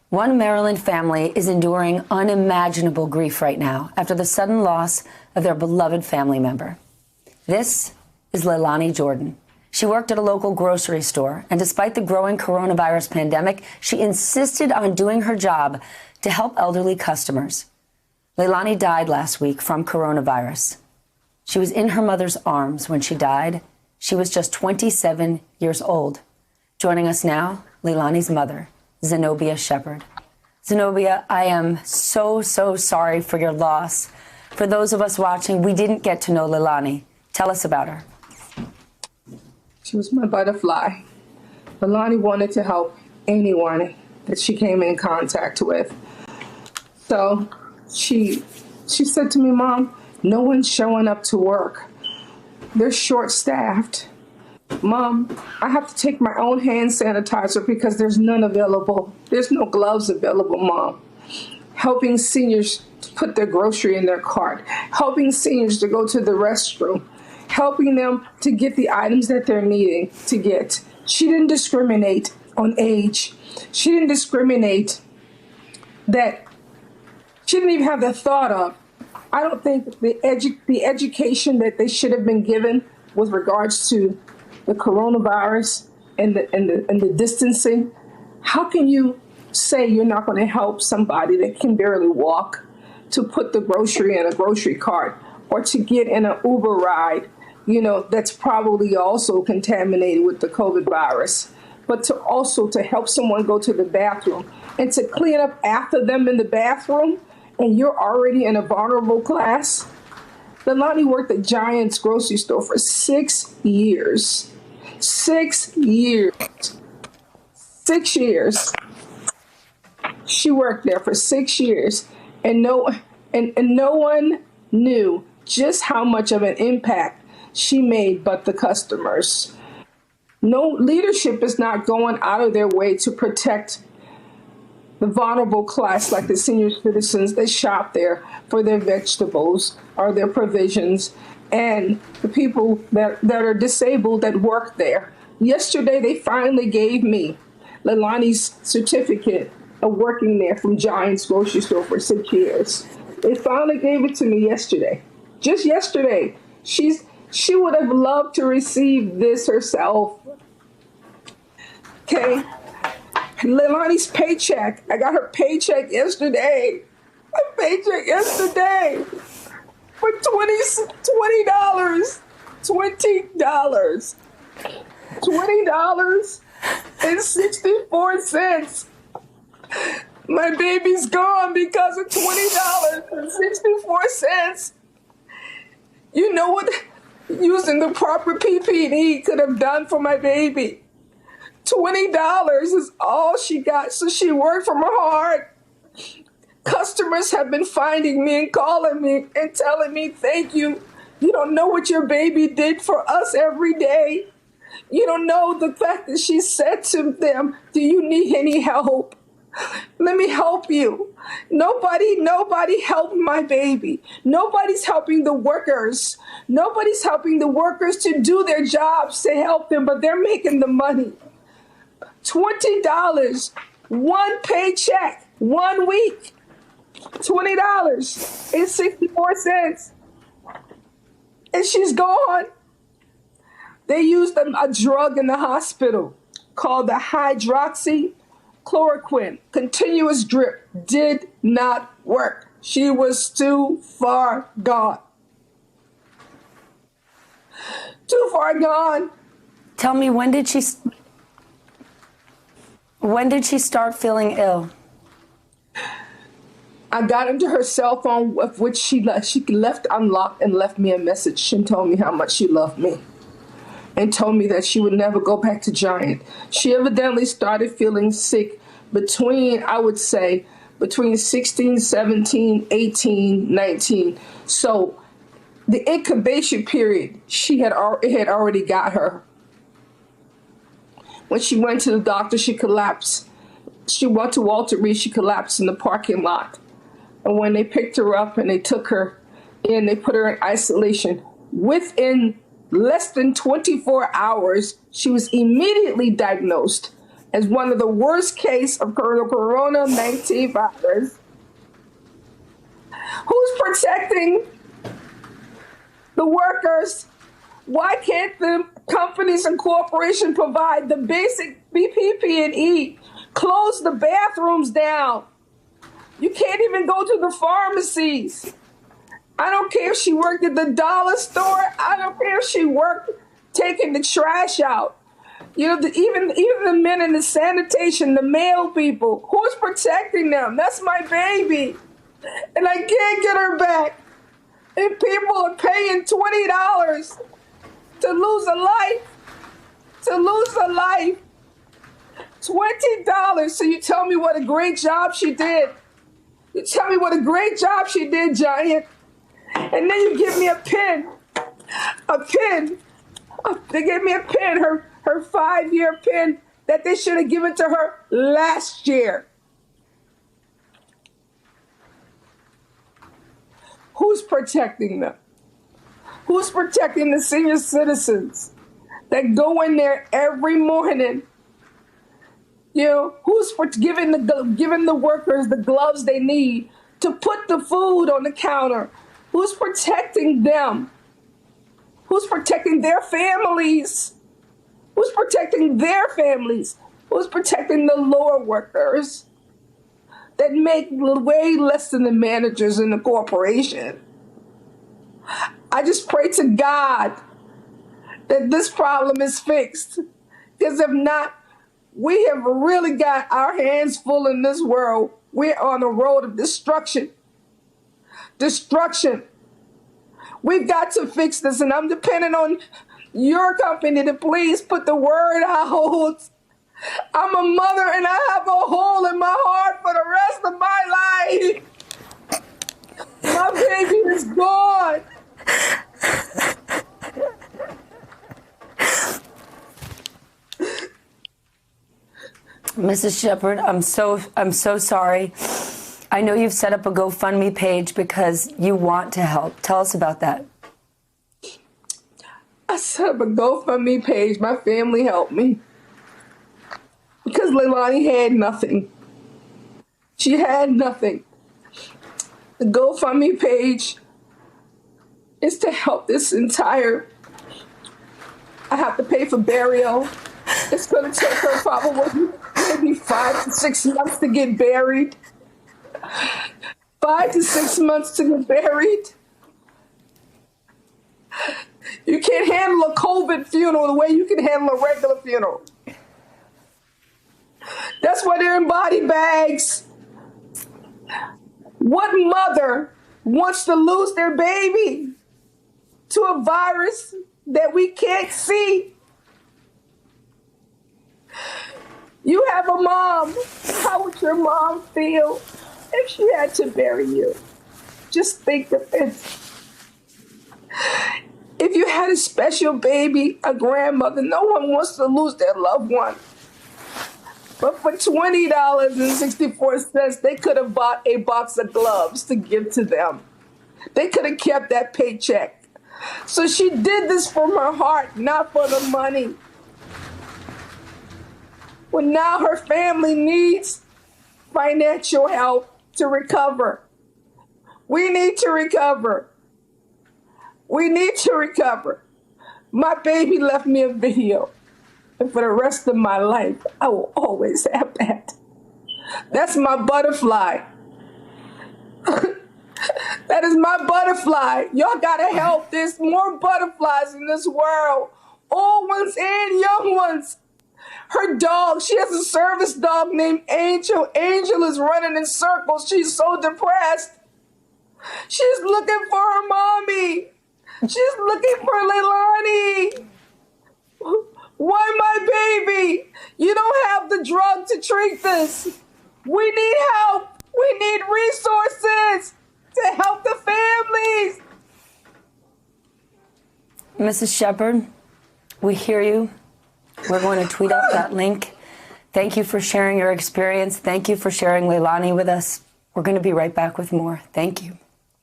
One Maryland family is enduring unimaginable grief right now after the sudden loss of their beloved family member. This is Leilani Jordan. She worked at a local grocery store, and despite the growing coronavirus pandemic, she insisted on doing her job to help elderly customers. Leilani died last week from coronavirus. She was in her mother's arms when she died. She was just 27 years old. Joining us now, Leilani's mother, Zenobia Shepherd. Zenobia, I am so sorry for your loss. For those of us watching, we didn't get to know Leilani. Tell us about her. She was my butterfly. Leilani wanted to help anyone that she came in contact with. So she said to me, Mom, no one's showing up to work. They're short-staffed. Mom, I have to take my own hand sanitizer because there's none available. There's no gloves available, Mom. Helping seniors to put their grocery in their cart. Helping seniors to go to the restroom. Helping them to get the items that they're needing to get. She didn't discriminate on age. She didn't discriminate that she didn't even have the thought of. I don't think the education that they should have been given with regards to the coronavirus and the distancing. How can you say you're not going to help somebody that can barely walk to put the grocery in a grocery cart or to get in an Uber ride, that's probably also contaminated with the COVID virus, but to help someone go to the bathroom and to clean up after them in the bathroom, and you're already in a vulnerable class? Leilani worked at Giant's grocery store for 6 years. 6 years. 6 years. She worked there for 6 years, and no one knew just how much of an impact she made but the customers. No leadership is not going out of their way to protect the vulnerable class like the senior citizens that shop there for their vegetables or their provisions, and the people that are disabled that work there. Yesterday, they finally gave me Leilani's certificate of working there from Giant's grocery store for 6 years. They finally gave it to me yesterday. Just yesterday. She would have loved to receive this herself. Okay. Leilani's paycheck. I got her paycheck yesterday. Her paycheck yesterday for $20. $20.64. My baby's gone because of $20.64. You know what using the proper PPE could have done for my baby? $20 is all she got, so she worked from her heart. Customers have been finding me and calling me and telling me, thank you. You don't know what your baby did for us every day. You don't know the fact that she said to them, do you need any help? Let me help you. Nobody helped my baby. Nobody's helping the workers. Nobody's helping the workers to do their jobs to help them, but they're making the money. $20, one paycheck, 1 week, $20.64. And she's gone. They used a drug in the hospital called the hydroxychloroquine. Continuous drip did not work. She was too far gone. Too far gone. Tell me, when did she start feeling ill? I got into her cell phone, which she left unlocked and left me a message and told me how much she loved me and told me that she would never go back to Giant. She evidently started feeling sick between 16, 17, 18, 19. So the incubation period, it had already got her. When she went to the doctor, she collapsed. She went to Walter Reed, she collapsed in the parking lot. And when they picked her up and they took her in, they put her in isolation. Within less than 24 hours, she was immediately diagnosed as one of the worst cases of corona-19 virus. Who's protecting the workers? Why can't the companies and corporations provide the basic PPE, close the bathrooms down? You can't even go to the pharmacies. I don't care if she worked at the dollar store. I don't care if she worked taking the trash out. You know, even the men in the sanitation, the male people, who's protecting them? That's my baby. And I can't get her back. And people are paying $20 to lose a life. To lose a life. $20. So you tell me what a great job she did. You tell me what a great job she did, Giant. And then you give me a pin. A pin. They gave me a pin, her 5-year pin that they should have given to her last year. Who's protecting them? Who's protecting the senior citizens that go in there every morning? You know, who's giving the workers the gloves they need to put the food on the counter? Who's protecting them? Who's protecting their families? Who's protecting their families? Who's protecting the lower workers that make way less than the managers in the corporation? I just pray to God that this problem is fixed. Because if not, we have really got our hands full in this world. We're on a road of destruction. Destruction. We've got to fix this, and I'm depending on your company to please put the word out. I'm a mother, and I have a hole in my heart for the rest of my life. My baby is gone. Mrs. Shepherd, I'm so sorry. I know you've set up a GoFundMe page because you want to help. Tell us about that. I set up a GoFundMe page. My family helped me because Leilani had nothing. She had nothing. The GoFundMe page is to help this entire. I have to pay for burial. It's going to take her probably maybe 5 to 6 months to get buried. 5 to 6 months to get buried. You can't handle a COVID funeral the way you can handle a regular funeral. That's why they're in body bags. What mother wants to lose their baby to a virus that we can't see? You have a mom. How would your mom feel if she had to bury you? Just think of it. If you had a special baby, a grandmother, no one wants to lose their loved one. But for $20.64, they could have bought a box of gloves to give to them. They could have kept that paycheck. So she did this from her heart, not for the money. Well, now her family needs financial help to recover. We need to recover. We need to recover. My baby left me a video. And for the rest of my life, I will always have that. That's my butterfly. That is my butterfly. Y'all gotta help. There's more butterflies in this world. Old ones and young ones. Her dog, she has a service dog named Angel. Angel is running in circles. She's so depressed. She's looking for her mommy. She's looking for Leilani. Why my baby? You don't have the drug to treat this. We need help. We need resources to help the families. Mrs. Shepherd, we hear you. We're going to tweet out that link. Thank you for sharing your experience. Thank you for sharing Leilani with us. We're going to be right back with more. Thank you.